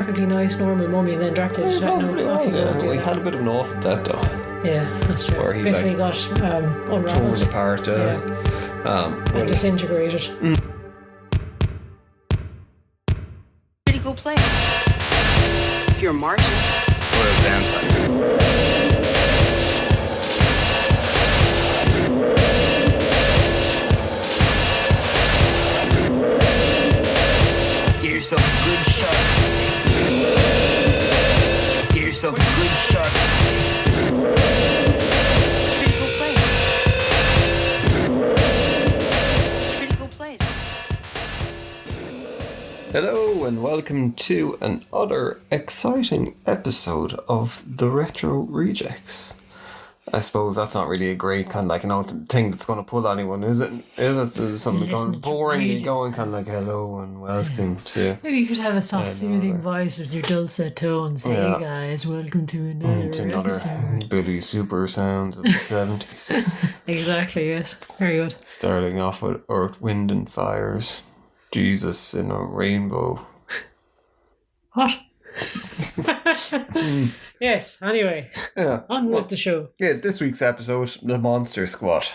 perfectly nice, normal mummy, and then Dracula just went, no, off you go. We had a bit of an awful death though. Yeah, that's true. Where he basically got unraveled. Torn apart, and disintegrated. Pretty cool place. If you're a Martian. Or a vampire. Get yourself a good shark steak. Get yourself a good shark steak. Pretty cool place. Pretty cool place. Hello and welcome to another exciting episode of the Retro Rejects. I suppose that's not really a great kind of like, thing that's going to pull anyone, is it? Is it something going boringly going kind of like hello and welcome to... Maybe you could have a soft, soothing voice with your dulcet tones. Hey guys, welcome to another episode. Billy Super sounds of the 70s. Exactly, yes. Very good. Starting off with Earth, Wind and Fire's Jesus in a Rainbow. What? Yes, anyway. Yeah. On with the show. Yeah, this week's episode, The Monster Squad.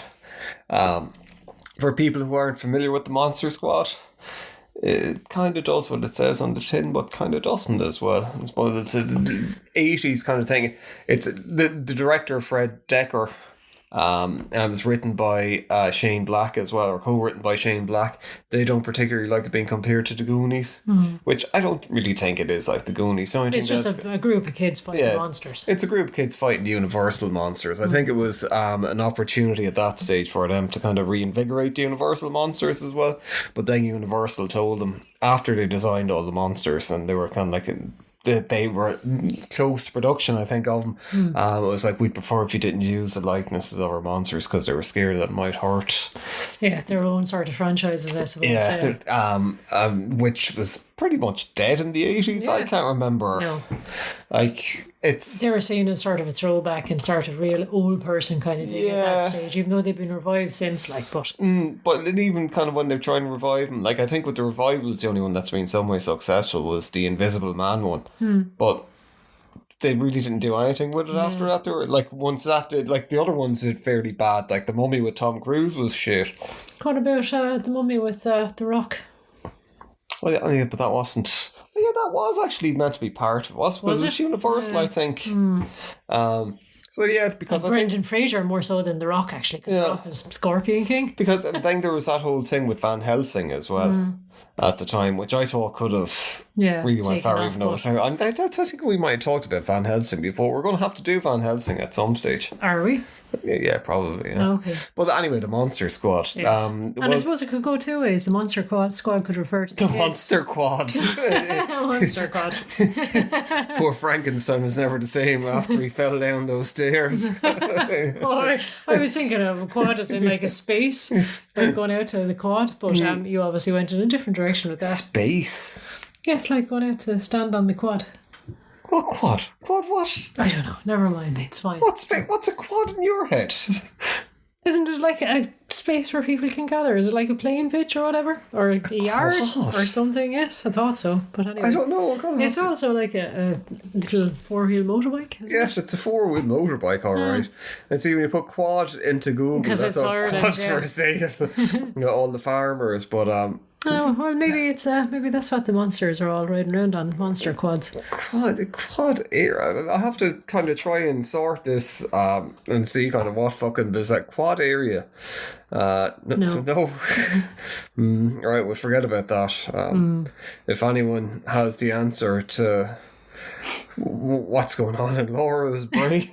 For people who aren't familiar with The Monster Squad, it kind of does what it says on the tin, but kind of doesn't as well. I suppose it's an 80s kind of thing. It's the director, Fred Decker, and it was written by Shane Black as well, or co-written by Shane Black. They don't particularly like it being compared to the Goonies, which I don't really think it is like the Goonies. So it's just a group of kids fighting monsters. It's a group of kids fighting Universal monsters. I think it was an opportunity at that stage for them to kind of reinvigorate the Universal monsters as well. But then Universal told them, after they designed all the monsters, and they were kind of like... they were close to production, I think, of them. It was like, we'd prefer if you didn't use the likenesses of our monsters because they were scared that it might hurt. Yeah, their own sort of franchises, I suppose. Yeah, which was pretty much dead in the 80s. I can't remember. No. Like, it's... They were seen as sort of a throwback and sort of real old person kind of thing at that stage, even though they've been revived since, like, but... but even kind of when they're trying to revive them, like, I think with the revivals, the only one that's been some way successful was the Invisible Man one. But they really didn't do anything with it after that. They were, like, once that did, like, the other ones did fairly bad. Like, The Mummy with Tom Cruise was shit. What about The Mummy with The Rock? Oh yeah, but that wasn't... Yeah, that was actually meant to be part of it. Was it Universal, I think. So yeah, because Brendan Fraser more so than The Rock, actually, because The Rock was Scorpion King. Because I think there was that whole thing with Van Helsing as well at the time, which I thought could have really went far, even though I think we might have talked about Van Helsing before. We're going to have to do Van Helsing at some stage. Are we? Yeah, probably. Yeah. Okay. But anyway, the Monster Squad. Yes. And I suppose it could go two ways. The Monster Squad could refer to the Monster Quad. Monster Quad. Poor Frankenstein was never the same after he fell down those stairs. I was thinking of a quad as in like a space, like going out to the quad, but you obviously went in a different direction with that. Space? Yes, like going out to stand on the quad. What quad? Quad what? I don't know. Never mind, mate. It's fine. What's a quad in your head? Isn't it like a space where people can gather? Is it like a playing pitch or whatever? Or a yard or something? Yes, I thought so. But anyway. I don't know. It's also like a little four-wheel motorbike, yes, it's a four-wheel motorbike, all right. And see, when you put quad into Google, because it's Ireland, quads for sale. All the farmers, but... Oh, well, maybe that's what the monsters are all riding around on, monster quads. Quad area. I have to kind of try and sort this and see kind of what fucking is that quad area. No. Right, we'll forget about that. If anyone has the answer to what's going on in Laura's brain.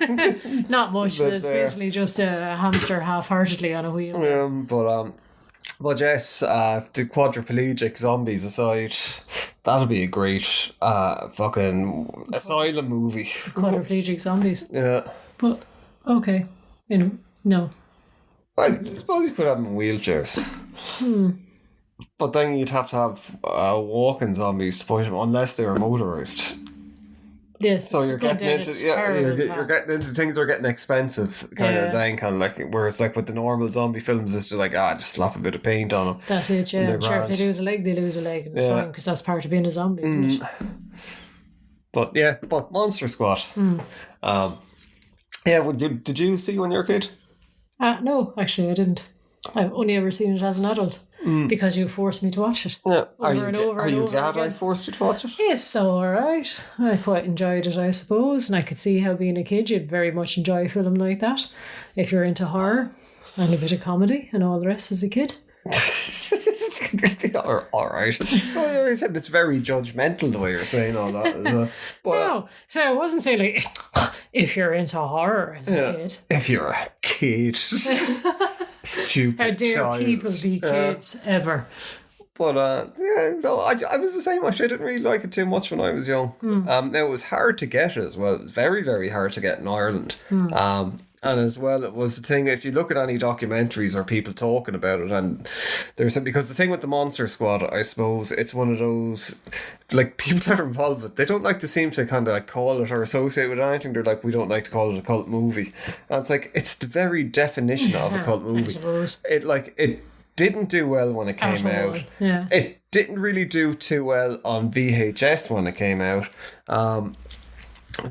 Not much. It's basically just a hamster half-heartedly on a wheel. But yes, the quadriplegic zombies aside, that'll be a great fucking asylum movie. Quadriplegic zombies. Yeah. But, okay. No. I suppose you could have them in wheelchairs. But then you'd have to have walking zombies to push them, unless they were motorised. Yes. So you're getting into you're getting into things that are getting expensive kind of thing, kind of like, whereas like with the normal zombie films, it's just like just slap a bit of paint on them. That's it. Yeah. Sure, if they lose a leg, they lose a leg, and it's fine because that's part of being a zombie, isn't it? But Monster Squad. Did you see when you were a kid? No, actually I didn't. I've only ever seen it as an adult because you forced me to watch it. Yeah. Are you glad I again. forced you to watch it? It's alright. I quite enjoyed it, I suppose, and I could see how being a kid you'd very much enjoy a film like that if you're into horror and a bit of comedy and all the rest as a kid. All right. Well, it's very judgmental the way you're saying all that. But, No, so I wasn't saying like if you're into horror as a kid. if you're a kid. Stupid How dare child. people be kids ever? But I was the same. Actually, I didn't really like it too much when I was young. Now it was hard to get as well. It was very, very hard to get in Ireland. And as well, it was the thing. If you look at any documentaries or people talking about it, and because the thing with the Monster Squad, I suppose it's one of those like people that are involved with. They don't like to seem to kind of like call it or associate with anything. They're like, we don't like to call it a cult movie, and it's like it's the very definition of a cult movie. I suppose. It didn't do well when it came out. Yeah. It didn't really do too well on VHS when it came out.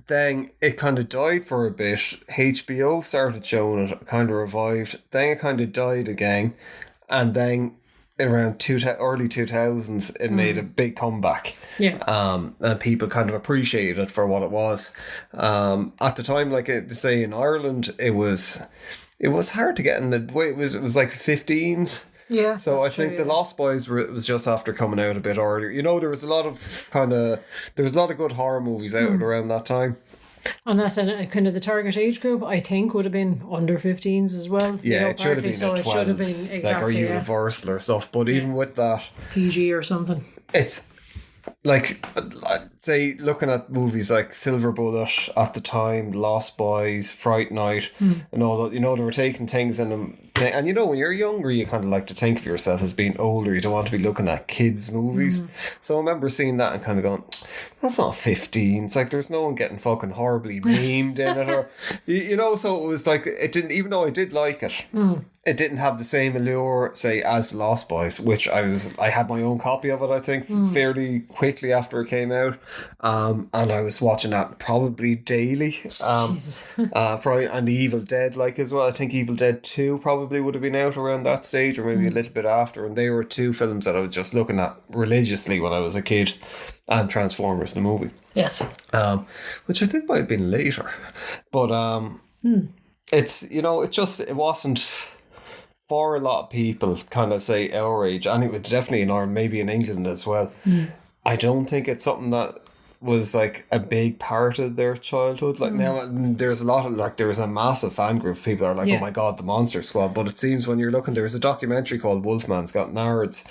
Then it kind of died for a bit. HBO started showing it, kind of revived. Then it kind of died again. And then around early 2000s, it made a big comeback. Yeah. And people kind of appreciated it for what it was. At the time, like say in Ireland, it was hard to get in the way. It was like 15s. Yeah. So I think The Lost Boys was just after coming out a bit earlier. You know, there was a lot of good horror movies out around that time. And that's kind of the target age group, I think, would have been under 15s as well. Yeah, it should have been so at it should have been 12s, exactly, like, or Universal or stuff. But even with that, PG or something. it's like, say, looking at movies like Silver Bullet at the time, Lost Boys, Fright Night, and all that, you know, they were taking things in them. And you know, when you're younger, you kind of like to think of yourself as being older. You don't want to be looking at kids' movies. So I remember seeing that and kind of going, that's not 15. It's like there's no one getting fucking horribly memed in it. Or, you know, so it was like, it didn't, even though I did like it, it didn't have the same allure, say, as Lost Boys, which I had my own copy of it, I think, fairly quickly after it came out. And I was watching that probably daily. Jesus. And The Evil Dead, like, as well. I think Evil Dead 2 probably would have been out around that stage, or maybe a little bit after. And they were two films that I was just looking at religiously when I was a kid. And Transformers, the movie. Yes. Which I think might have been later. But it's, you know, it wasn't... For a lot of people, kind of say our age, and it was definitely in Ireland, maybe in England as well. I don't think it's something that was like a big part of their childhood. Like now, there's a lot of there was a massive fan group of people that are like, oh my god, the Monster Squad. But it seems when you're looking, there's a documentary called Wolfman's Got Nards.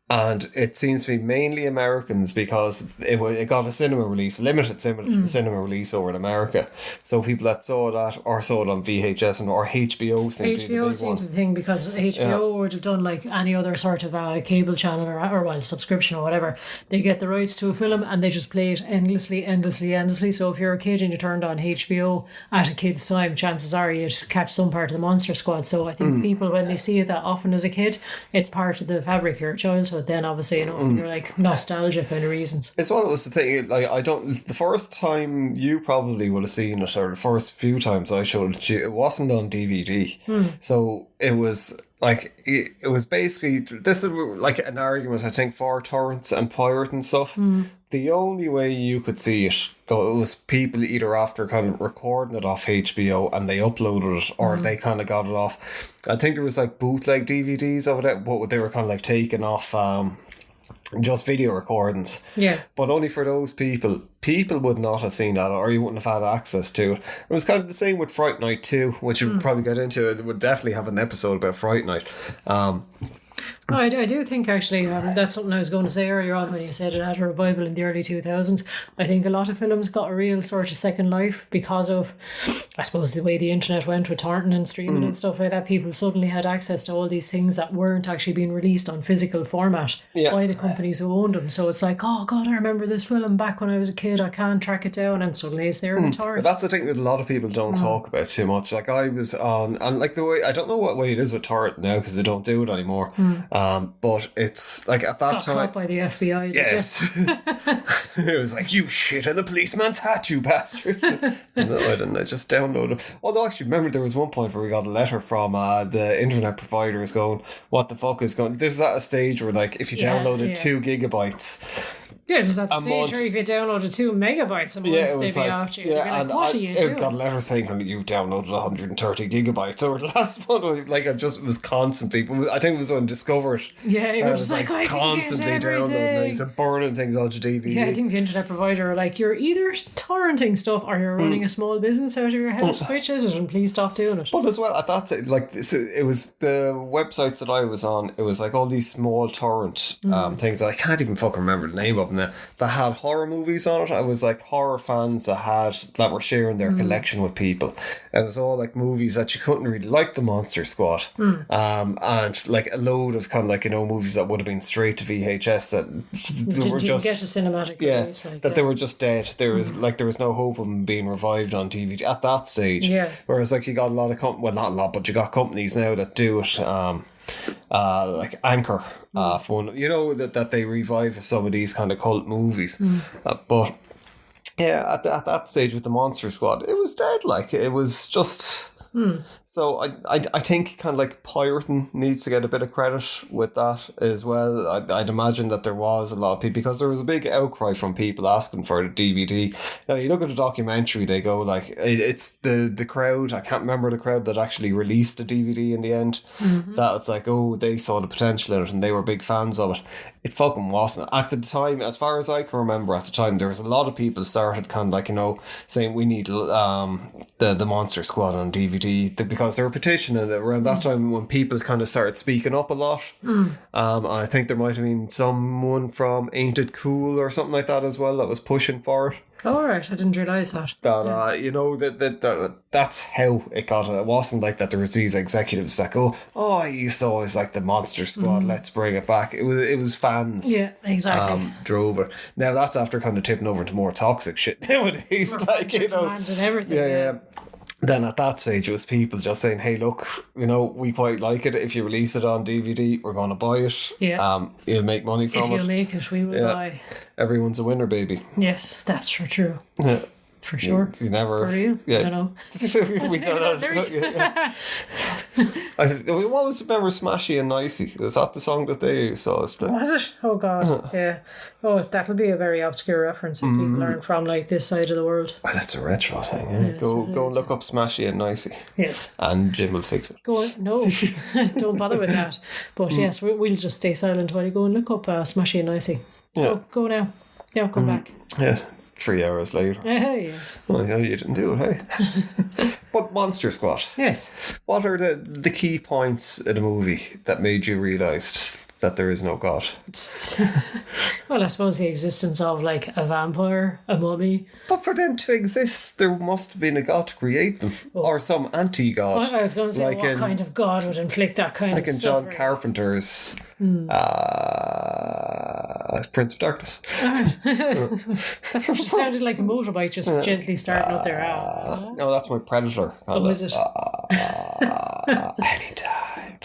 And it seems to be mainly Americans because it got a cinema release, limited cinema release over in America. So people that saw that or saw it on VHS or HBO seemed to be the big one. seems to be the thing because HBO would have done like any other sort of cable channel or subscription or whatever. They get the rights to a film and they just play it endlessly. So if you're a kid and you turned on HBO at a kid's time, chances are you'd catch some part of the Monster Squad. So I think people, when they see it that often as a kid, it's part of the fabric of your childhood. Then obviously, you know, you're like nostalgia kind of reasons. It's one of those things, like, it's the first time you probably would have seen it, or the first few times I showed it to you, it wasn't on DVD. So it was like, it was basically, this is like an argument, I think, for torrents and pirate and stuff. The only way you could see it, though, it was people either after kind of recording it off HBO and they uploaded it, or they kind of got it off. I think there was like bootleg DVDs of it, but they were kind of like taken off just video recordings. Yeah. But only for those people. People would not have seen that, or you wouldn't have had access to it. It was kind of the same with Fright Night 2, which we'll probably get into. It would definitely have an episode about Fright Night. I do think actually that's something I was going to say earlier on when you said it had a revival in the early 2000s. I think a lot of films got a real sort of second life because of, I suppose, the way the internet went with torrenting and streaming and stuff like that. People suddenly had access to all these things that weren't actually being released on physical format by the companies who owned them. So it's like, oh God, I remember this film back when I was a kid. I can't track it down, and suddenly it's there in a torrent. But that's the thing that a lot of people don't talk about too much. Like I was on, and like the way, I don't know what way it is with torrent now because they don't do it anymore. But it's like at that Got time. caught by the FBI. Did Yes. It was like, you shit in the policeman's hat, you bastard. No, I didn't. I just downloaded. Although, actually, remember there was one point where we got a letter from the internet providers going, what the fuck is going... This is at a stage where, like, if you downloaded 2 gigabytes... Yes, it's at the a stage month. where if you downloaded 2 megabytes a month, Yeah, it they'd was be like, after you. They'd be like, and what are you doing? I got a letter saying you downloaded 130 gigabytes over the last month. Like, I just was constantly, I think it was undiscovered. Yeah, you I were was just like, I constantly can get downloading everything. things and burning things onto DVD. Yeah, I think the internet provider are like, you're either torrenting stuff or you're running a small business out of your house. Which is it? And please stop doing it. But as well, at that time, like, it was the websites that I was on, it was like all these small torrent things. I can't even fucking remember the name of them now, that had horror movies on it. I was like horror fans that were sharing their collection with people. It was all like movies that you couldn't really like the Monster Squad. And like a load of kind of like, movies that would have been straight to VHS that they were Didn't just... get a cinematic Yeah, release. Like, that they were just dead. There was no hope of them being revived on DVD at that stage. Yeah. Whereas like you got a lot of not a lot, but you got companies now that do it. Like Anchor, fun. That they revive some of these kind of cult movies. But yeah, at that stage with the Monster Squad, it was dead. Like it was just. So I think kind of like pirating needs to get a bit of credit with that as well. I'd imagine that there was a lot of people, because there was a big outcry from people asking for the DVD. Now you look at the documentary, they go like, it's the crowd, I can't remember the crowd that actually released the DVD in the end, that it's like, oh, they saw the potential in it and they were big fans of it. It fucking wasn't. At the time, as far as I can remember at the time, there was a lot of people started kind of like, saying we need the Monster Squad on DVD, because there were petitioning around that time when people kind of started speaking up a lot. And I think there might have been someone from Ain't It Cool or something like that as well that was pushing for it. oh, right, I didn't realise that. That that's how it got it. It wasn't like that there was these executives that go, oh, you saw is like the Monster Squad, let's bring it back. It was fans. Yeah, exactly. Drove it. Now that's after kind of tipping over into more toxic shit nowadays. Like, Demand and everything. yeah. Then at that stage, it was people just saying, hey, look, we quite like it. If you release it on DVD, we're going to buy it. Yeah. You'll make money from If it. you make it, we will buy. Everyone's a winner, baby. Yes, that's for true. Yeah. For sure. You never... For you? Yeah. I don't know. We don't what was, remember Smashy and Nicey? Was that the song that they saw us play? Was it? Oh, God. Yeah. Oh, that'll be a very obscure reference if people aren't from, like, this side of the world. Well, that's a retro thing. Yeah? Yes, Go it and is. look up Smashy and Nicey. Yes. And Jim will fix it. Go on. No, don't bother with that. But yes, we'll just stay silent while you go and look up Smashy and Nicey. Yeah. Go now. Now come back. Yes. 3 hours later. Yes. Oh, yeah, you didn't do it, hey? But Monster Squad. Yes. What are the key points in the movie that made you realise that there is no God? Well, I suppose the existence of, like, a vampire, a mummy. But for them to exist, there must have been a God to create them. Or some anti-God. I was going to say, like what kind of god would inflict that kind like of in suffering? John Carpenter's Prince of Darkness. That just sounded like a motorbike just gently starting up there. No, that's my Predator. Oh, is it? Anytime.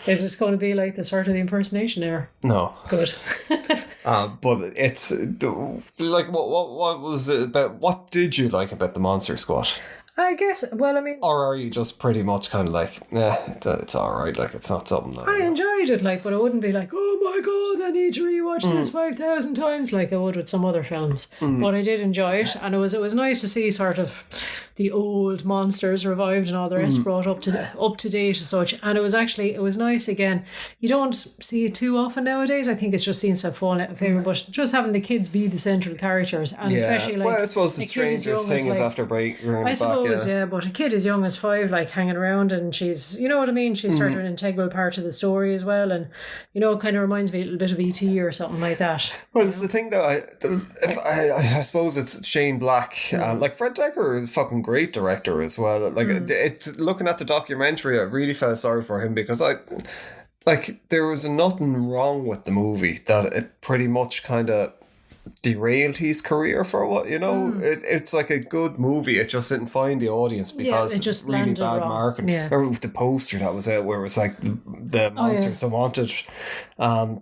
Is it going to be like the start of the impersonation era? No. Good. But it's like what was it about? What did you like about the Monster Squad? I guess, well, I mean... Or are you just pretty much kind of like, it's alright, like it's not something that... I enjoyed it, like, but I wouldn't be like, oh my God, I need to rewatch this 5,000 times like I would with some other films. But I did enjoy it, and it was nice to see sort of the old monsters revived and all the rest brought up to date as such. And it was nice again. You don't see it too often nowadays. I think it's just seems to have fallen out of favour, but just having the kids be the central characters, and especially like... Well, I suppose the strangest thing is after bringing I it suppose, back, yeah, but a kid as young as 5, like, hanging around, and she's, you know what I mean, she's sort of an integral part of the story as well, and, it kind of reminds me a little bit of E.T. or something like that. Well, it's the thing that I suppose it's Shane Black, like Fred Dekker is a fucking great director as well. Like it's looking at the documentary, I really felt sorry for him because there was nothing wrong with the movie, that it pretty much kind of derailed his career for what, you know. It's like a good movie. It just didn't find the audience because it just it's really landed bad wrong. marketing. Yeah. Remember with the poster that was out where it was like the monsters, the wanted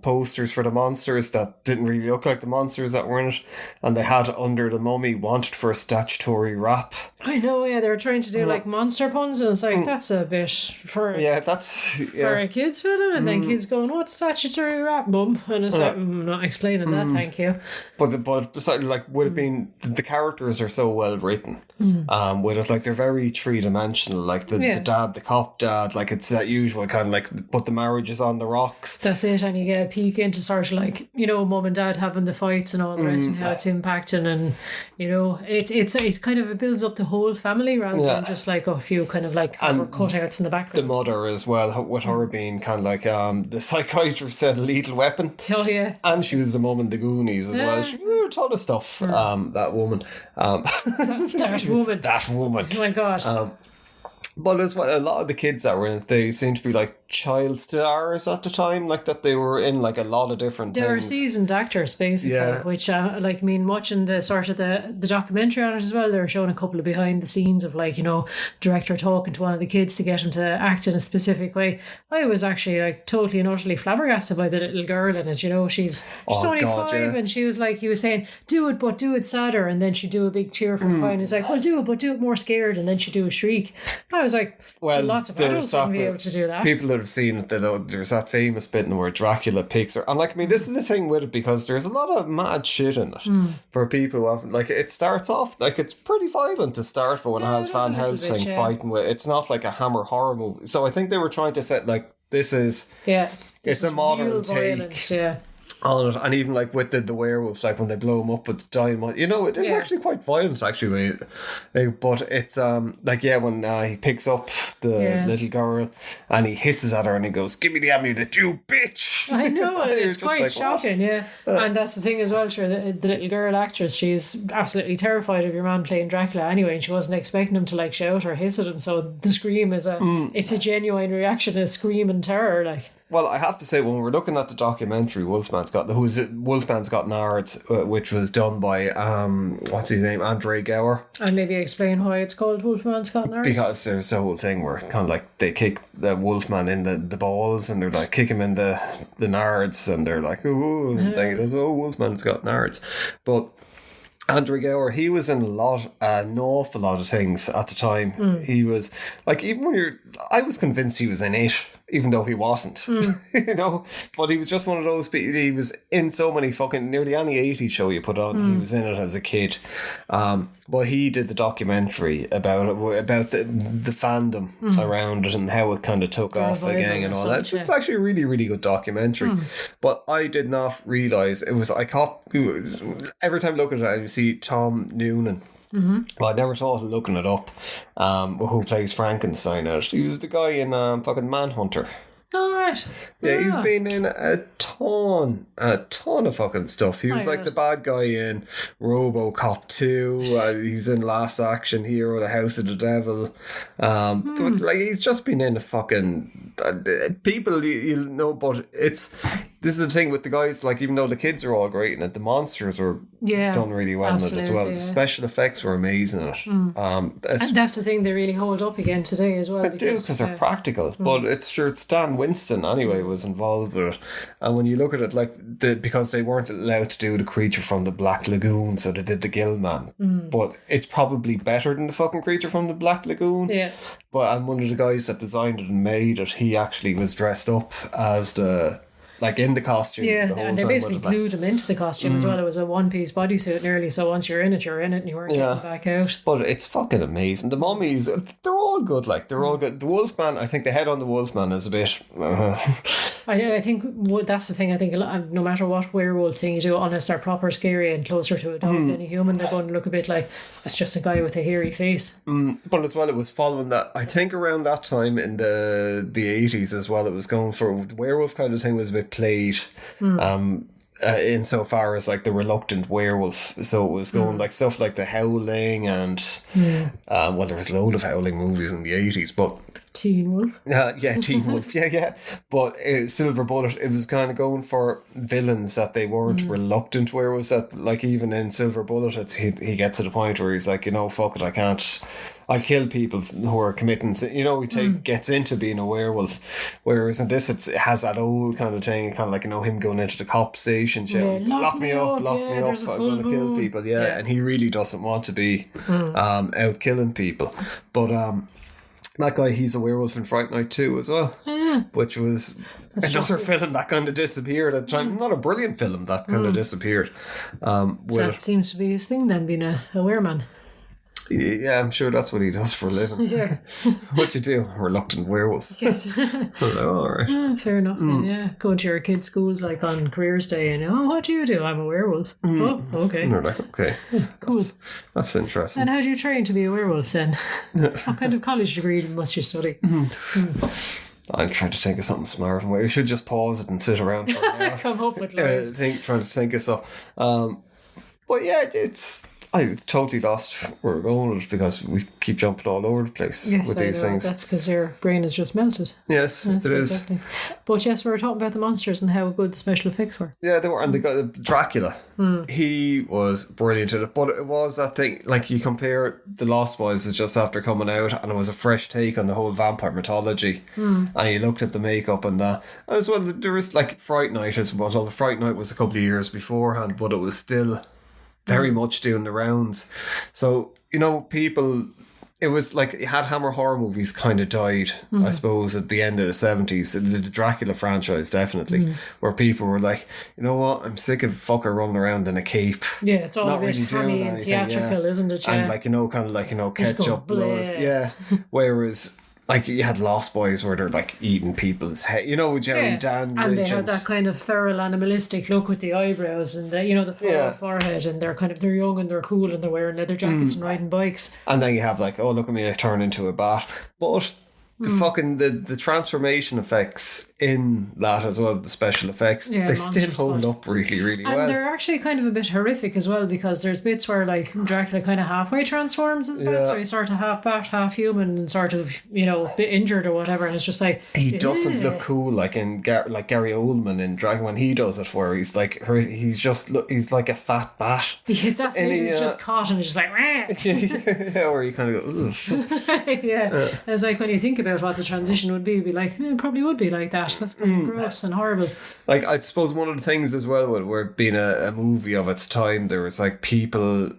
posters for the monsters that didn't really look like the monsters that were in it, and they had under the mummy wanted for a statutory rap. I know, yeah, they were trying to do like monster puns, and it's like, that's a bit for for a kids film, and then kids going, "What's statutory rap, mum?" And it's like, I'm not explaining that, thank you. But besides, like, would have been the characters are so well written. With it, like, they're very three dimensional. Like the dad, the cop dad, like it's that usual kind of like, but the marriage is on the rocks. That's it, and you get a peek into sort of like, you know, mum and dad having the fights and all the rest, and how it's impacting, and you know, it's kind of, it builds up the whole family rather than just like a few kind of like cutouts in the background. The mother as well, with her being kind of like the psychiatrist said Lethal Weapon. Oh yeah, and she was the mum in the Goonies as well. She was in a ton of stuff. That woman. That woman. Oh my god. But as well, a lot of the kids that were in it, they seem to be like child stars at the time, like that they were in like a lot of different they were things. seasoned actors basically, which like, I mean, watching the sort of the documentary on it as well, they were showing a couple of behind the scenes of like, you know, director talking to one of the kids to get him to act in a specific way. I was actually like totally and utterly flabbergasted by the little girl in it, you know. She's only 5 and she was like, he was saying, do it, but do it sadder, and then she'd do a big cheer from crying. He's like, well, do it, but do it more scared, and then she'd do a shriek. I was like, well, lots of adults wouldn't be able to do that. People that have seen it, there's that famous bit in where Dracula picks her, and like, I mean, this is the thing with it, because there's a lot of mad shit in it for people who haven't, like, it starts off like it's pretty violent to start for when it has Van Helsing fighting with. It's not like a Hammer horror movie, so I think they were trying to set like, this is it's a modern take on it, and even like with the werewolves, like when they blow them up with the dynamite, you know, it is actually quite violent actually. But it's like, when he picks up the little girl and he hisses at her and he goes, "Give me the amulet, you bitch!" I know, it's quite like, shocking, and that's the thing as well, sure, the little girl actress, she's absolutely terrified of your man playing Dracula anyway, and she wasn't expecting him to like shout or hiss at him, so the scream is it's a genuine reaction, a scream in terror, like. Well, I have to say, when we're looking at the documentary Wolfman's Got Nards, which was done by what's his name, Andre Gower, and maybe explain why it's called Wolfman's Got Nards. Because there's the whole thing where kind of like they kick the Wolfman in the balls, and they're like, kick him in the nards, and they're like, oh, and then he goes, "Oh, Wolfman's got nards," but Andre Gower, he was in an awful lot of things at the time. He was like, even when I was convinced he was in it, even though he wasn't, you know, but he was just one of those people. He was in so many nearly any 80s show you put on, he was in it as a kid. But he did the documentary about the fandom around it and how it kind of took off again and all that. It's actually a really, really good documentary. But I did not realise it was, every time I look at it, you see Tom Noonan. Well, I never thought of looking it up. Who plays Frankenstein in it? He was the guy in fucking Manhunter. Oh, right. Yeah, he's been in a ton of fucking stuff. He was like the bad guy in RoboCop 2. He was in Last Action Hero, The House of the Devil. But like, he's just been in a fucking people you know. But this is the thing with the guys. Like, even though the kids are all great in it, the monsters were done really well in it as well. The special effects were amazing in it. And that's the thing, they really hold up again today as well. They do, because they're practical. But it's Stan Winston anyway was involved with it, and when you look at it, like because they weren't allowed to do the creature from the Black Lagoon, so they did the Gill Man. But it's probably better than the fucking creature from the Black Lagoon. Yeah. But and one of the guys that designed it and made it, he actually was dressed up as in the costume. Yeah, and they basically glued him into the costume as well. It was a one-piece bodysuit nearly, so once you're in it, and you weren't getting back out. But it's fucking amazing. The mummies, they're all good, like, they're all good. The Wolfman, I think the head on the Wolfman is a bit... I think that's the thing, I think no matter what werewolf thing you do, unless they're proper scary and closer to a dog than a human, they're going to look a bit like, it's just a guy with a hairy face. But as well, it was following that, I think around that time in the 80s as well, it was going for, the werewolf kind of thing was a bit played insofar as like the reluctant werewolf, so it was going like stuff like The Howling and well, there was a load of Howling movies in the 80s, but Teen Wolf. Yeah, Teen Wolf, yeah. But Silver Bullet, it was kind of going for villains that they weren't reluctant. Where was that? Like even in Silver Bullet, he gets to the point where he's like, fuck it, I'll kill people who are committing. He gets into being a werewolf. Whereas in this, it has that old kind of thing, kind of like him going into the cop station, shouting, lock me up, I'm going to kill people. Yeah, and he really doesn't want to be out killing people. But that guy, he's a werewolf in Fright Night 2 as well, which was another film that kind of disappeared at the time. Not a brilliant film that kind of disappeared. That seems to be his thing then, being a wereman. Yeah, I'm sure that's what he does for a living. Yeah. What you do? Reluctant werewolf. Yes. All right. Fair enough. Yeah. Going to your kids' schools like on Careers Day and, what do you do? I'm a werewolf. Oh, okay. And they're like, okay. Cool. That's interesting. And how do you train to be a werewolf then? What kind of college degree must you study? I'm trying to think of something smart. We should just pause it and sit around for an hour. Come up with lines. Trying to think of stuff. But yeah, I totally lost where we're going with it because we keep jumping all over the place with these things. That's because your brain is just melted. Yes, it is. Exactly. But yes, we were talking about the monsters and how good the special effects were. Yeah, they were. And the guy, Dracula, he was brilliant in it. But it was that thing, like you compare The Lost Boys as just after coming out and it was a fresh take on the whole vampire mythology. And you looked at the makeup and that. And as well, there was like Fright Night as well. Although Fright Night was a couple of years beforehand, but it was still very much doing the rounds. So, people, it was like you had Hammer horror movies kind of died, I suppose, at the end of the 70s. The Dracula franchise, definitely, where people were like, you know what, I'm sick of fucker running around in a cape. Yeah, it's all a bit hammy and theatrical, isn't it? Yeah. And ketchup blood. Yeah. Whereas like you had Lost Boys where they're like eating people's head, Jerry Dandridge. And they had that kind of feral animalistic look with the eyebrows and the furrowed forehead, and they're young and they're cool and they're wearing leather jackets and riding bikes. And then you have like, oh look at me, I turn into a bat. But the fucking the transformation effects in that as well, the special effects, they still hold up really, really well. And they're actually kind of a bit horrific as well, because there's bits where like Dracula kind of halfway transforms as well, so he's sort of half bat, half human, and sort of a bit injured or whatever, and it's just like he doesn't look cool like in like Gary Oldman in Dragon when he does it, where he's like he's like a fat bat. Yeah, that's it. He's just caught and it's just like where you kind of go It's like when you think about what the transition would be like, it probably would be like that. That's kind of gross and horrible. Like, I suppose one of the things as well where being a movie of its time, there was like people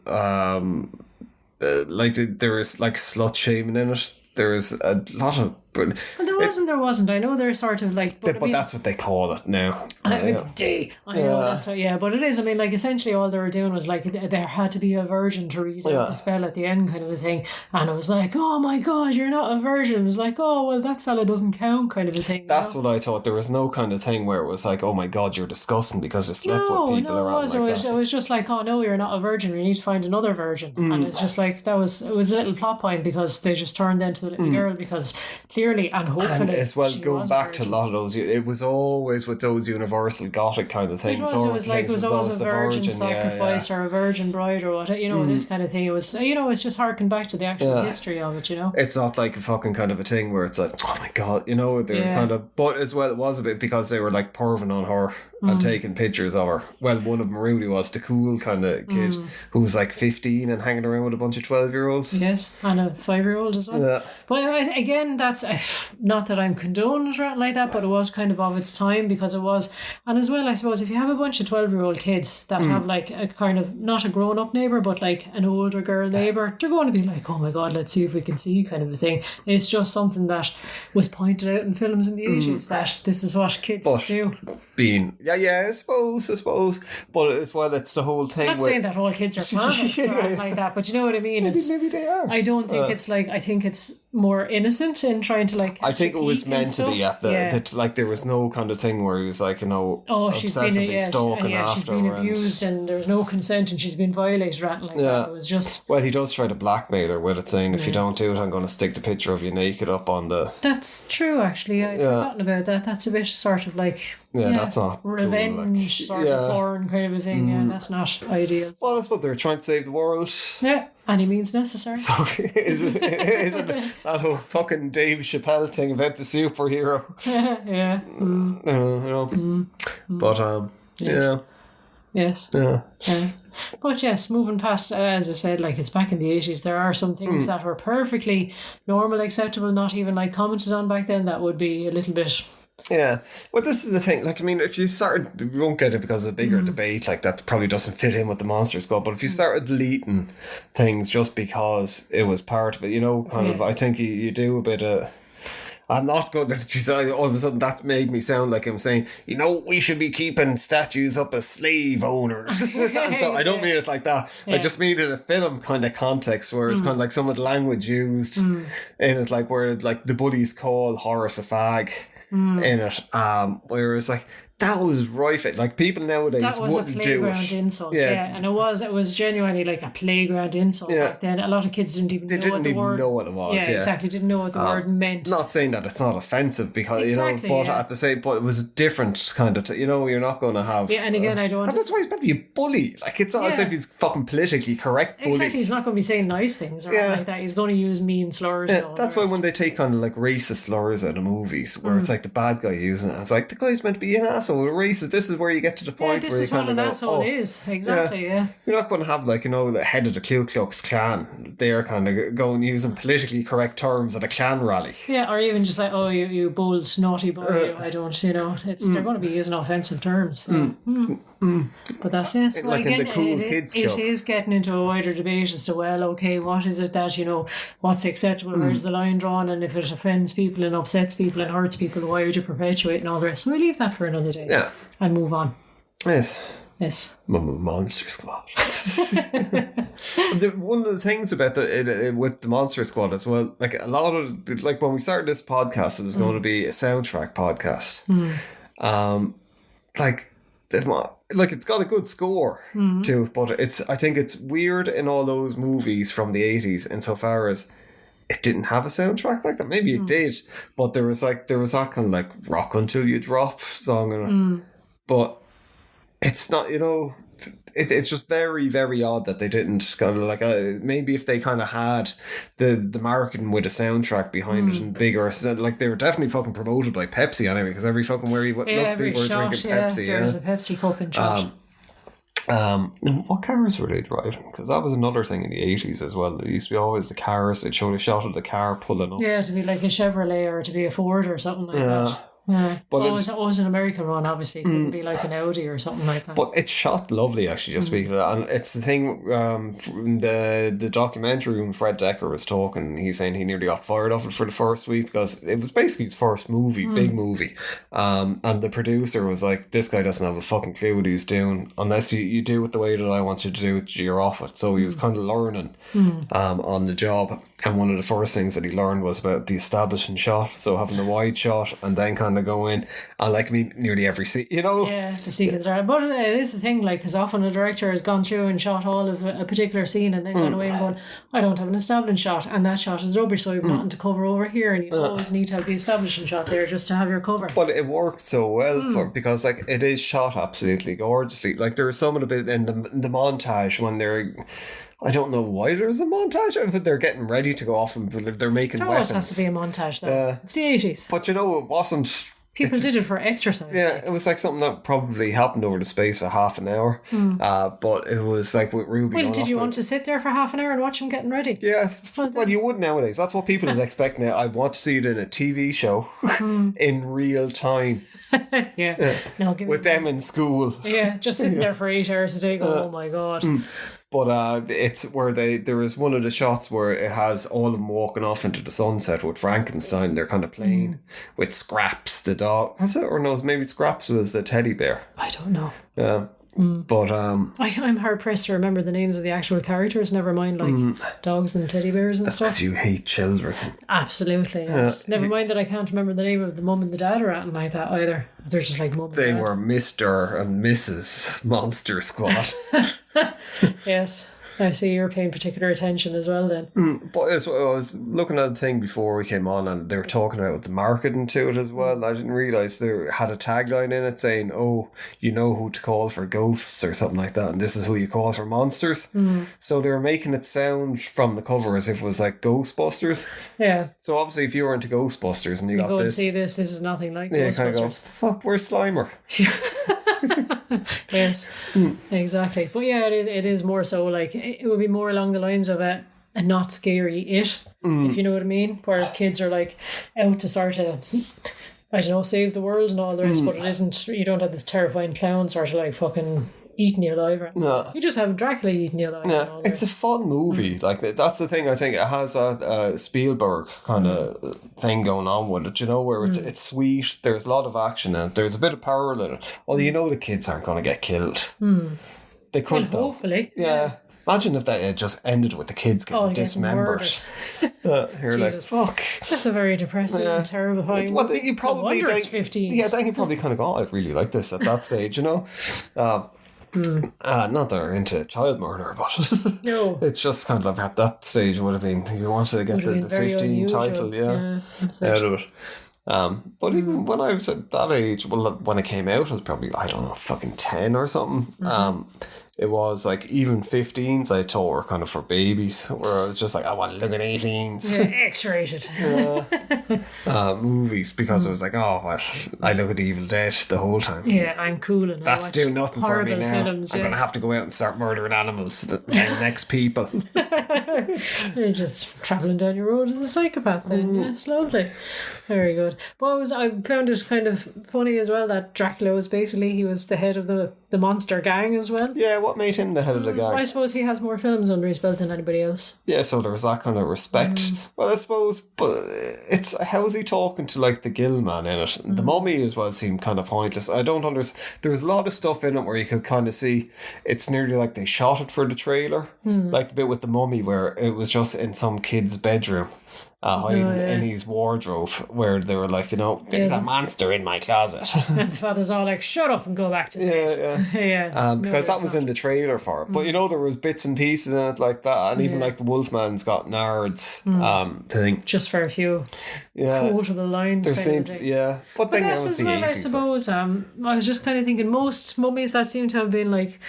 like there was like slut shaming in it. There was a lot of there wasn't. I know they're sort of like... But that's what they call it now. I know that's what, but it is. I mean, like, essentially all they were doing was like, there had to be a virgin to read out the spell at the end kind of a thing. And it was like, oh my God, you're not a virgin. It was like, oh, well, that fella doesn't count kind of a thing. That's what I thought. There was no kind of thing where it was like, oh my God, you're disgusting because you slept with people around like that. It was just like, oh no, you're not a virgin. We need to find another virgin. And it's just like, it was a little plot point because they just turned into the little girl because clearly and hopefully... And as well, going back to a lot of those, it was always with those universal gothic kind of things. It was always a virgin sacrifice or a virgin bride or what, this kind of thing. It was, it's just harking back to the actual history of it, It's not like a fucking kind of a thing where it's like, oh my God, they're kind of... But as well, it was a bit because they were like perving on her and taking pictures of her. Well, one of them really was the cool kind of kid who was like 15 and hanging around with a bunch of 12-year-olds. Yes, and a 5-year-old as well. Yeah. But again, that's not that I'm condoning it or anything like that, but it was kind of its time because it was. And as well, I suppose, if you have a bunch of 12-year-old kids that have like a kind of, not a grown-up neighbour, but like an older girl neighbour, they're going to be like, oh my God, let's see if we can see kind of a thing. It's just something that was pointed out in films in the 80s that this is what kids do. I suppose. But as well, it's the whole thing. I'm not saying that all kids are perfect or anything like that, but you know what I mean? Maybe they are. I don't think it's like, I think it's more innocent in trying to like... I think it was meant to be at that like there was no kind of thing where he was like, she's been stalking after she's been abused and there's no consent and she's been violated or anything like that. It was just... Well, he does try to blackmail her with it, saying if you don't do it, I'm going to stick the picture of you naked up on the... That's true, actually. I'd forgotten about that. That's a bit sort of like... that's not revenge cool, like, sort of porn kind of a thing. That's not ideal. Well, that's what they're trying to save the world. Yeah. Any means necessary. So isn't that whole fucking Dave Chappelle thing about the superhero? Yeah. But Yes. Yes. yeah. But yes, moving past, as I said, like it's back in the 80s, there are some things that were perfectly normal, acceptable, not even like commented on back then, that would be a little bit... Yeah. Well, this is the thing. Like, I mean, if you started, we won't get it because of a bigger debate, like that probably doesn't fit in with the Monster Squad, but if you started deleting things just because it was part of it, you know, kind of, I think you do a bit of... I'm not going to... All of a sudden, that made me sound like I'm saying, you know, we should be keeping statues up as slave owners. And so I don't mean it like that. I just mean it in a film kind of context where it's kind of like some of the language used in it, like where like the bullies call Horace a fag in it. Whereas like that was rife. Like people nowadays That was a wouldn't do playground it. insult, and it was genuinely like a playground insult back then. A lot of kids didn't even know what it was. Yeah, exactly. Didn't know what the word meant. Not saying that it's not offensive because Exactly, you know, but at the same, but it was a different kind of. You know, you're not going to have. Yeah, and again, I don't. And that's why he's meant to be a bully. Like it's not as if he's fucking politically correct bully. Exactly, he's not going to be saying nice things or anything like that. He's going to use mean slurs. And all That's the why rest. when they take on like racist slurs out of movies, where it's like the bad guy using it, it's like the guy's meant to be an asshole, a racist. This is where you get to the point this where you is what kind an of go, asshole is. Exactly, yeah. You're not going to have like, you know, the head of the Ku Klux Klan. They're kind of going using politically correct terms at a Klan rally. Yeah, or even just like, oh, you bold, naughty boy. I don't, you know, they're going to be using offensive terms. But that's it. Well, Like in the cool kids it club. is getting into a wider debate as to, well, okay, what is it that, you know, what's acceptable, where's the line drawn, and if it offends people and upsets people and hurts people, why would you perpetuate and all the rest? So we leave that for another day. Yeah. And move on. Yes. Yes. Monster Squad. One of the things about with the Monster Squad as well, like a lot of like when we started this podcast, it was going to be a soundtrack podcast. Like it's got a good score to it, but I think it's weird in all those movies from the 80s insofar as it didn't have a soundtrack like that. Maybe it did, but there was that kind of like Rock Until You Drop song in it. But it's not, you know, it's just very, very odd that they didn't kind of like, maybe if they kind of had the marketing with a soundtrack behind it and bigger, so like they were definitely fucking promoted by Pepsi anyway, because every fucking where you look, every people were shot, drinking Pepsi. there was a Pepsi cup in shot. What cars were they driving? Because that was another thing in the 80s as well. There used to be always the cars, they'd show a shot of the car pulling up. Yeah, to be like a Chevrolet or to be a Ford or something like that. Yeah. But it was an American one, obviously. It couldn't be like an Audi or something like that. But it's shot lovely, actually, just speaking of that. And it's the thing, the documentary when Fred Decker was talking, he's saying he nearly got fired off it for the first week because it was basically his first movie, big movie. And the producer was like, this guy doesn't have a fucking clue what he's doing. Unless you do it the way that I want you to do it, you're off it. So he was kind of learning on the job. And one of the first things that he learned was about the establishing shot. So having the wide shot and then kind of go in. And like nearly every scene, you know? Yeah, the sequence are. But it is the thing, like, because often a director has gone through and shot all of a particular scene and then gone away and gone, I don't have an establishing shot. And that shot is rubbish, so I have nothing to cover over here. And you always need to have the establishing shot there just to have your cover. But it worked so well because like it is shot absolutely gorgeously. Like there was some of the bit in the montage when they're, I don't know why there's a montage of it. They're getting ready to go off and they're making There weapons. always has to be a montage though. It's the 80s. But you know, it wasn't. People did it for exercise. Yeah, it was like something that probably happened over the space of half an hour. But it was like with Ruby. Well, did you want to sit there for half an hour and watch them getting ready? Yeah, well, you would nowadays. That's what people would expect now. I want to see it in a TV show in real time. Yeah. No, give With me them in school. Yeah, just sitting there for 8 hours a day going, oh my God. But it's where there is one of the shots where it has all of them walking off into the sunset with Frankenstein. They're kind of playing with Scraps, the dog. Was it? Or no, maybe Scraps was the teddy bear. I don't know. Yeah. But I'm hard pressed to remember the names of the actual characters, never mind like dogs and teddy bears and stuff. because you hate children. Absolutely. Yes. Never mind that I can't remember the name of the mum and the dad or anything like that either. They're just like mum and They dad. were Mr. and Mrs. Monster Squad. Yes. I see you're paying particular attention as well then. But I was looking at the thing before we came on, and they were talking about the marketing to it as well. I didn't realise they had a tagline in it saying, "Oh, you know who to call for ghosts," or something like that, and this is who you call for monsters. So they were making it sound from the cover as if it was like Ghostbusters. Yeah. So obviously, if you were into Ghostbusters and you got Go and this, see this is nothing like yeah, kind of go, Ghostbusters. "Fuck, where's Slimer?" Yes, exactly. But yeah, it is more so like it would be more along the lines of a not scary if you know what I mean, where kids are like out to sort of, I don't know, save the world and all the rest, but it isn't. You don't have this terrifying clown sort of like fucking eating you alive. Or No. You just have Dracula eating you alive. Yeah, and all the it's a rest. fun movie. Like that's the thing. I think it has a Spielberg kind of thing going on with it. You know, where it's sweet. There's a lot of action and there's a bit of power in it. Although you know the kids aren't going to get killed. They could Well, though. hopefully. Yeah. Imagine if that just ended with the kids getting Getting dismembered. You're like, Jesus. fuck. That's a very depressing and terrifying. Well, you probably no wonder think, it's 15. Yeah, then you probably kind of go, I really like this at that stage, you know. Not that they're into child murder, but No. it's just kind of at that stage would have been you wanted to get Would have the been very 15 unusual. title, yeah, That's it. out of it. But even when I was at that age, well, when it came out, it was probably, I don't know, fucking 10 or something. It was like even 15s I thought were kind of for babies, where I was just like, I want to look at 18s. Yeah, X-rated. Movies, because I was like, oh, well, I look at Evil Dead the whole time. Yeah, I'm cool and I That's watch doing nothing for me horrible now. films, I'm yeah. going to have to go out and start murdering animals the next people. You're just travelling down your road as a psychopath then. Yes, lovely. Very good. But I found it kind of funny as well that Dracula was basically, he was the head of the monster gang as well. Yeah, what made him the head of the gang? I suppose he has more films under his belt than anybody else. Yeah, so there was that kind of respect. Well, I suppose, but it's how is he talking to like the Gill man in it? The Mummy as well seemed kind of pointless. I don't understand. There was a lot of stuff in it where you could kind of see it's nearly like they shot it for the trailer, like the bit with the Mummy where it was just in some kid's bedroom. Hiding in his wardrobe, where they were like, you know, there's a monster in my closet. And the father's all like, shut up and go back to the bed. Yeah. Because that was in the trailer for it. But you know, there was bits and pieces in it like that, and even like the Wolfman's got nards thing. Just for a few quotable lines. There kind seemed, of thing. yeah. But But then that's that was as the well, I 80s. suppose. I was just kind of thinking most mummies that seem to have been like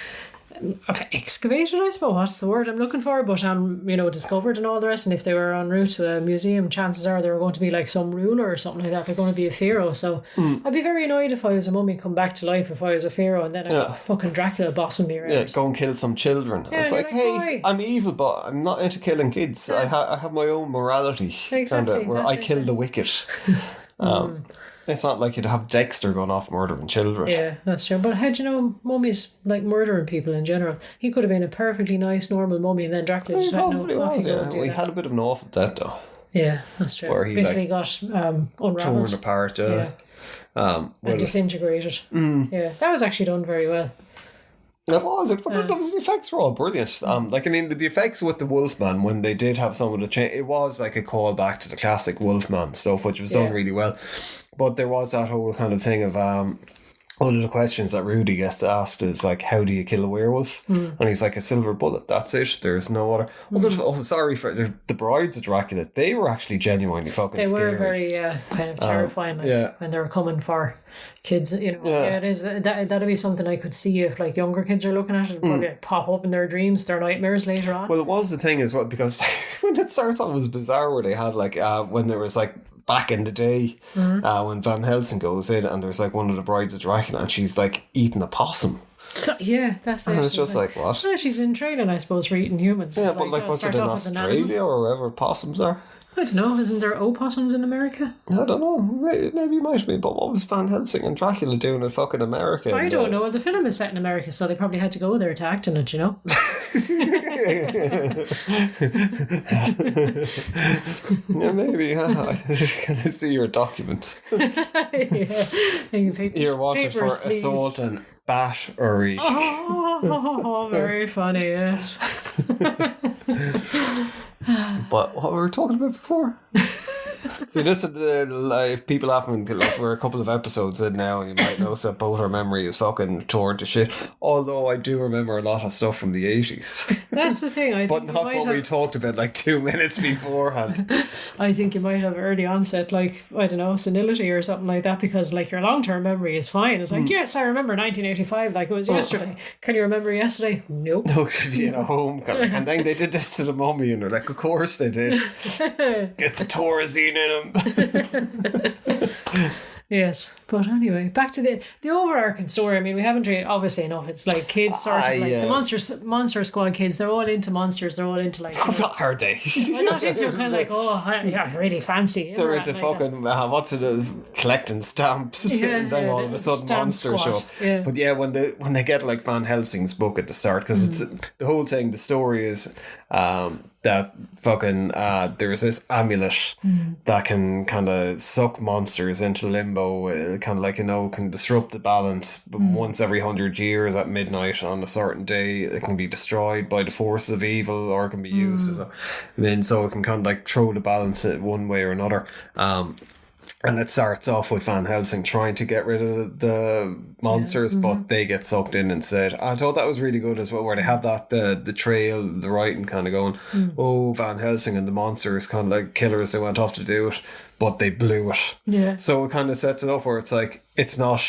excavated, I suppose, what's the word I'm looking for, but you know, discovered and all the rest, and if they were en route to a museum, chances are they were going to be like some ruler or something like that. They're going to be a pharaoh, so I'd be very annoyed if I was a mummy come back to life if I was a pharaoh and then I got fucking Dracula bossing me around. Yeah, go and kill some children. It's and like, you're like, hey, why? I'm evil, but I'm not into killing kids. I have my own morality. Exactly, Kinda, where that's I it, kill the wicked. It's not like you'd have Dexter going off murdering children. Yeah, that's true. But how do you know mummies like murdering people in general? He could have been a perfectly nice, normal mummy, and then Dracula just went, no, Probably off was, you go yeah. and do Well, he that. had a bit of an awful death, though. Yeah, that's true. Where he, basically got Torn unraveled. apart, Yeah. Well, And disintegrated. Yeah, that was actually done very well. It was, but the effects were all brilliant. Like, I mean, the effects with the Wolfman, when they did have some of the change, it was like a call back to the classic Wolfman stuff, which was done really well. But there was that whole kind of thing of one of the questions that Rudy gets asked is like, how do you kill a werewolf? And he's like, a silver bullet, that's it, there's no other. Sorry for the brides of Dracula, they were actually genuinely fucking They scary. were very kind of terrifying when they were coming for kids, you know. Yeah, it is. That'd be something I could see if like younger kids are looking at it, probably like, pop up in their dreams, their nightmares later on. Well, it was the thing as well, because when it starts off, it was bizarre where they had like, when there was like, back in the day, when Van Helsing goes in and there's like one of the brides of Dracula and she's like eating a possum. So, yeah, that's it. And it's just like, what? Well, she's in training, I suppose, for eating humans. Yeah, It's but like, oh, was it start in off as an animal. Australia or wherever possums are? I don't know. Isn't there opossums in America? I don't know. Maybe it might be. But what was Van Helsing and Dracula doing in fucking America? I don't know. Well, the film is set in America, so they probably had to go there to act in it, you know? Yeah, maybe. Can I see your documents? You're wanted for assault and battery. Oh, very funny, yes. But what were we talking about before? See, this is if people haven't, like, we're a couple of episodes in now, you might notice that both our memory is fucking torn to shit. Although I do remember a lot of stuff from the 80s. That's the thing. I But think not what we talked about like 2 minutes beforehand. I think you might have early onset, like, I don't know, senility or something like that, because like your long-term memory is fine. It's like, yes, I remember 1985 like it was yesterday. Can you remember yesterday? Nope. No, because you know, home. And then they did this to the mummy, and they're like, of course they did. Get the Thorazine in him. Yes, but anyway, back to the overarching story. I mean, we haven't really, obviously enough. It's like kids sort of like the monster squad kids. They're all into monsters. They're all into like. Are they? They're not into kind of like, yeah, really fancy. They're into like fucking what's it? Collecting stamps. Yeah, and then all of a sudden monsters show up. Yeah. But yeah, when they get like Van Helsing's book at the start, because it's the whole thing. The story is that fucking there's this amulet that can kind of suck monsters into limbo, kind of like, you know, can disrupt the balance, but once every 100 years at midnight on a certain day it can be destroyed by the forces of evil, or it can be used as so it can kind of like throw the balance in one way or another. And it starts off with Van Helsing trying to get rid of the monsters, but they get sucked in instead. I thought that was really good as well, where they have that the trail, the writing kind of going, oh, Van Helsing and the monsters kind of like killers, they went off to do it, but they blew it. Yeah. So it kind of sets it up where it's like, it's not...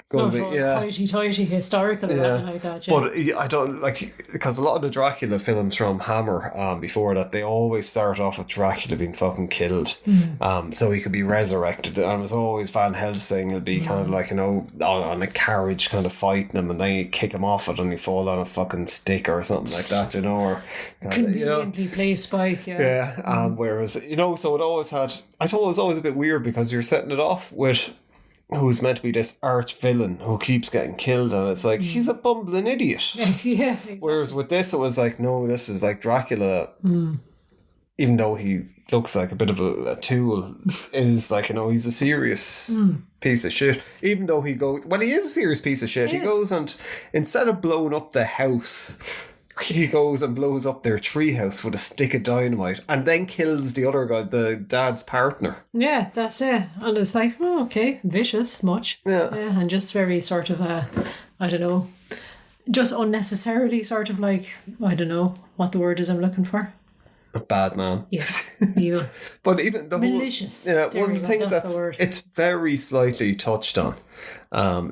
It's not hoity-toity historical or anything like that. Yeah. But I don't like, because a lot of the Dracula films from Hammer before that, they always start off with Dracula being fucking killed, so he could be resurrected, and it was always Van Helsing. It'd be kind of like, you know, on a carriage kind of fighting him, and then you kick him off it and he fall on a fucking stick or something like that, you know, or conveniently play Spike. Whereas, you know, so it always had, I thought it was always a bit weird because you're setting it off with who's meant to be this arch villain who keeps getting killed, and it's like, he's a bumbling idiot. Yeah, exactly. Whereas with this, it was like, no, this is like Dracula, even though he looks like a bit of a tool, is like, you know, he's a serious piece of shit. Even though he is a serious piece of shit. He goes and, instead of blowing up the house, he goes and blows up their treehouse with a stick of dynamite, and then kills the other guy, the dad's partner. Yeah, that's it. And it's like, oh, okay, vicious, much. Yeah, and just very sort of, I don't know, just unnecessarily sort of like, I don't know what the word is I'm looking for. A bad man. Yes, you. But even the malicious. One of the things it's very slightly touched on.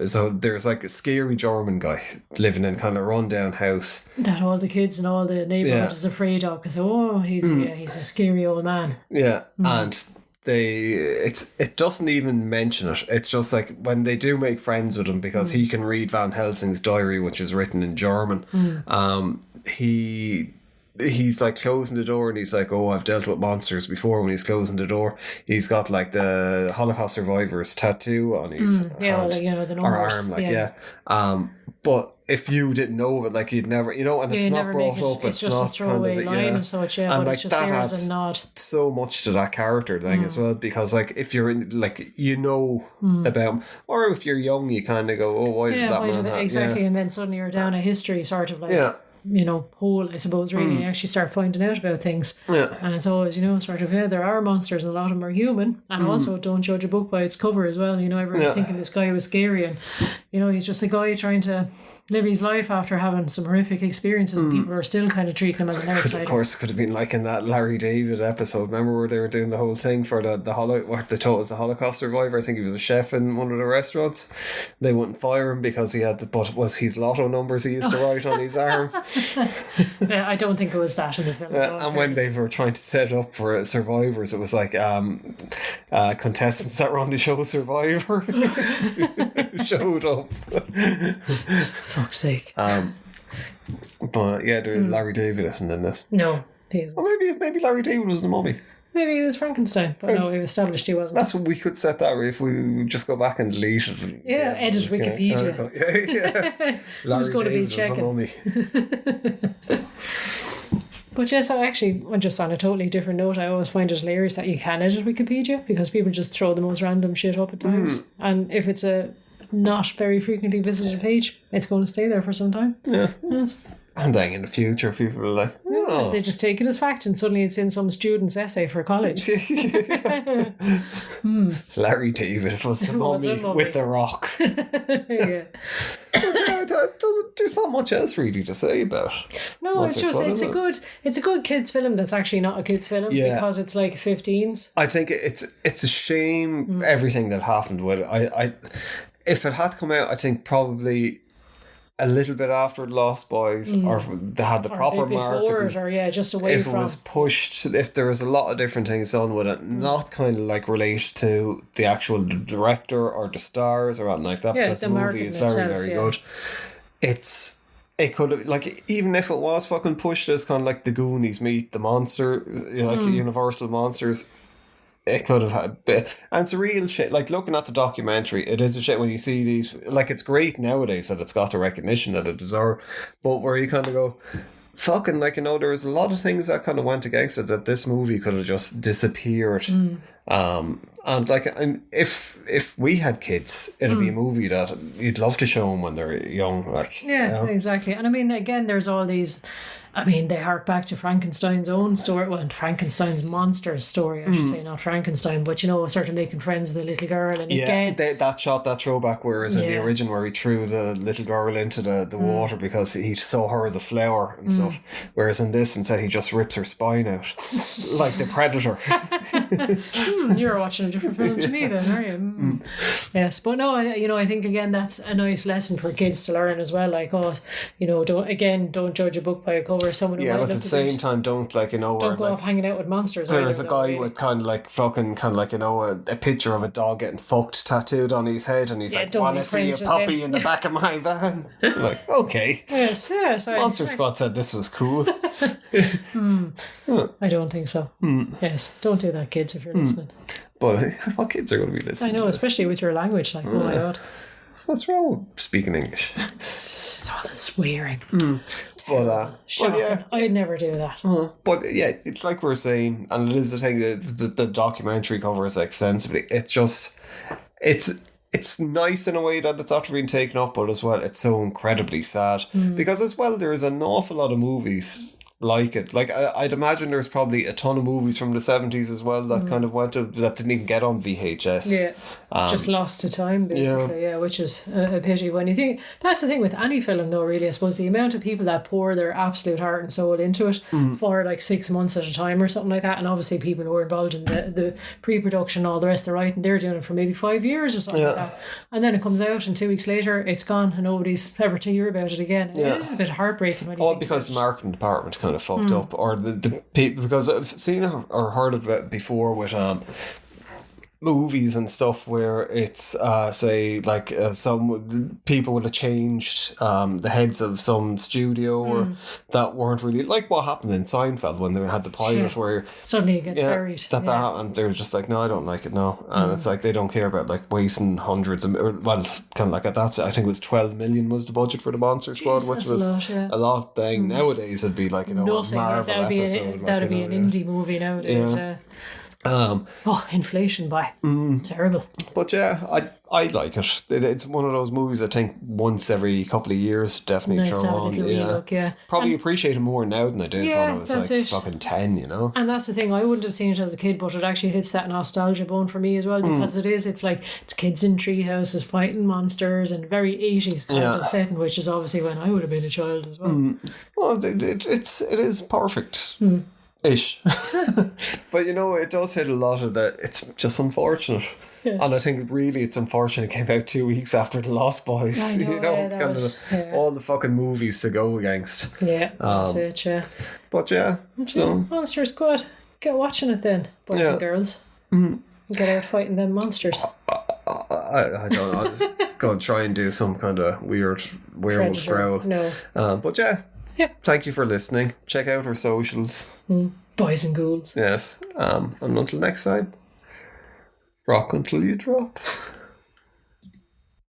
So there's like a scary German guy living in kind of rundown house that all the kids and all the neighbourhood is afraid of, because he's a scary old man. Yeah, and it doesn't even mention it. It's just like when they do make friends with him, because he can read Van Helsing's diary, which is written in German. He's like closing the door, and he's like, oh, I've dealt with monsters before. When he's closing the door, he's got like the Holocaust survivor's tattoo on his hand, the numbers, or arm, but if you didn't know it, like, you'd never, you know, and it's not brought up. It's just a throwaway line and such, and but like, it's just there as a nod. So much to that character thing as well, because like, if you're in, like, you know about him, or if you're young, you kind of go, oh, why did that man have? Exactly, and then suddenly you're down a history sort of like, you know, hole, I suppose, really, and you actually start finding out about things. Yeah. And it's always, you know, sort of, there are monsters, and a lot of them are human. And also, don't judge a book by its cover as well. You know, everyone's thinking this guy was scary, and, you know, he's just a guy trying to live his life after having some horrific experiences, and people are still kind of treating him as an outsider. Of course, it could have been like in that Larry David episode. Remember where they were doing the whole thing for what they thought was a Holocaust survivor? I think he was a chef in one of the restaurants. They wouldn't fire him because he had but it was his lotto numbers he used to write on his arm. Yeah, I don't think it was that in the film. And when they were trying to set it up for survivors, it was like contestants that were on the show Survivor showed up. Fuck's sake. But yeah, Larry David isn't in this. No, he isn't. Or maybe Larry David was the mummy. Maybe he was Frankenstein, but no, we established he wasn't. That's what we could set that if we just go back and delete it. Yeah, edit Wikipedia. Who's going to be checking? But yes, I'm just on a totally different note. I always find it hilarious that you can edit Wikipedia, because people just throw the most random shit up at times. And if it's a not very frequently visited page, it's going to stay there for some time. Yeah. Yes. And then in the future, people are like, oh. They just take it as fact, and suddenly it's in some student's essay for college. Larry David was the mummy with the rock. Yeah. There's not much else really to say about. No, it's just it's a good kids film that's actually not a kids film because it's like 15s. I think it's a shame everything that happened with it. I if it had come out, I think probably a little bit after The Lost Boys, or if they had the proper marketing, or just away if from. it was pushed, if there was a lot of different things done with it, not kind of like related to the actual director or the stars or anything like that, because the movie is very, very good. It could have, like, even if it was fucking pushed as kind of like the Goonies meet the monster, like Universal Monsters, it could have had, and it's a real shit. Like, looking at the documentary, it is a shit when you see these. Like, it's great nowadays that it's got the recognition that it deserves, but where you kind of go, fucking, like, you know, there was a lot of things that kind of went against it, that this movie could have just disappeared. And like, if we had kids, it'd be a movie that you'd love to show them when they're young. Like, exactly. And I mean, again, there's all these. I mean, they hark back to Frankenstein's own story, well, Frankenstein's monster story, I should say, not Frankenstein, but, you know, sort of making friends with the little girl. And again, that shot, that throwback, whereas in the original where he threw the little girl into the water because he saw her as a flower and stuff, whereas in this, instead, he just rips her spine out, like the Predator. You're watching a different film to me then, are you? Yes, but no, I think, again, that's a nice lesson for kids to learn as well, like, don't judge a book by a cover. Someone who but at the same time, don't, like, you know, don't go off hanging out with monsters. There's a guy with kind of like fucking kind of like, you know, a picture of a dog getting fucked tattooed on his head, and he's like, want to see a puppy in the back of my van? I'm like, okay. Yes. Monster Squad said this was cool. I don't think so. Yes, don't do that, kids, if you're listening. But what kids are going to be listening? I know, especially with your language. Like, oh my god, what's wrong with speaking English? It's all the swearing. But yeah, I'd never do that. But yeah, it's like we're saying, and it is the thing that the documentary covers extensively. It's just, it's nice in a way that it's after being taken up, but as well, it's so incredibly sad because as well, there's an awful lot of movies like it. Like, I'd imagine there's probably a ton of movies from the 70s as well that kind of went to, that didn't even get on VHS. Yeah, just lost to time, basically, which is a pity. When you think, that's the thing with any film though, really, I suppose, the amount of people that pour their absolute heart and soul into it for like 6 months at a time or something like that, and obviously people who are involved in the pre-production, all the rest of the writing, they're doing it for maybe 5 years or something like that, and then it comes out and 2 weeks later it's gone and nobody's ever to hear about it again. It is a bit heartbreaking when you think because the marketing department kind of fucked up, or the people, because I've seen or heard of it before with movies and stuff where it's say like some people would have changed the heads of some studio or that weren't really, like what happened in Seinfeld when they had the pilot where suddenly it gets buried that and they're just like, no, I don't like it, no. And it's like they don't care about like wasting hundreds of, well, kind of like at that, I think it was 12 million was the budget for the Monster Squad, which was a lot thing. Nowadays it'd be like, you know, nothing. a Marvel episode, that'd be an indie movie nowadays. Inflation by terrible. But yeah, I like it. It's one of those movies I think once every couple of years definitely nice throw on. Relook, probably appreciate it more now than I did when I was like fucking 10, you know. And that's the thing, I wouldn't have seen it as a kid, but it actually hits that nostalgia bone for me as well, because it's like it's kids in tree houses fighting monsters and very 80s kind of setting, which is obviously when I would have been a child as well. Well, it is perfect. Ish. But you know, it does hit a lot of that. It's just unfortunate. Yes. And I think really it's unfortunate it came out 2 weeks after The Lost Boys. I know, you know, all the fucking movies to go against. Yeah, that's it, yeah. But yeah, so Monster Squad, get watching it then, boys and girls. Get out fighting them monsters. I don't know. I was going to try and do some kind of weird werewolf growl. No. But yeah. Thank you for listening. Check out our socials. Boys and ghouls. Yes. And until next time, rock until you drop.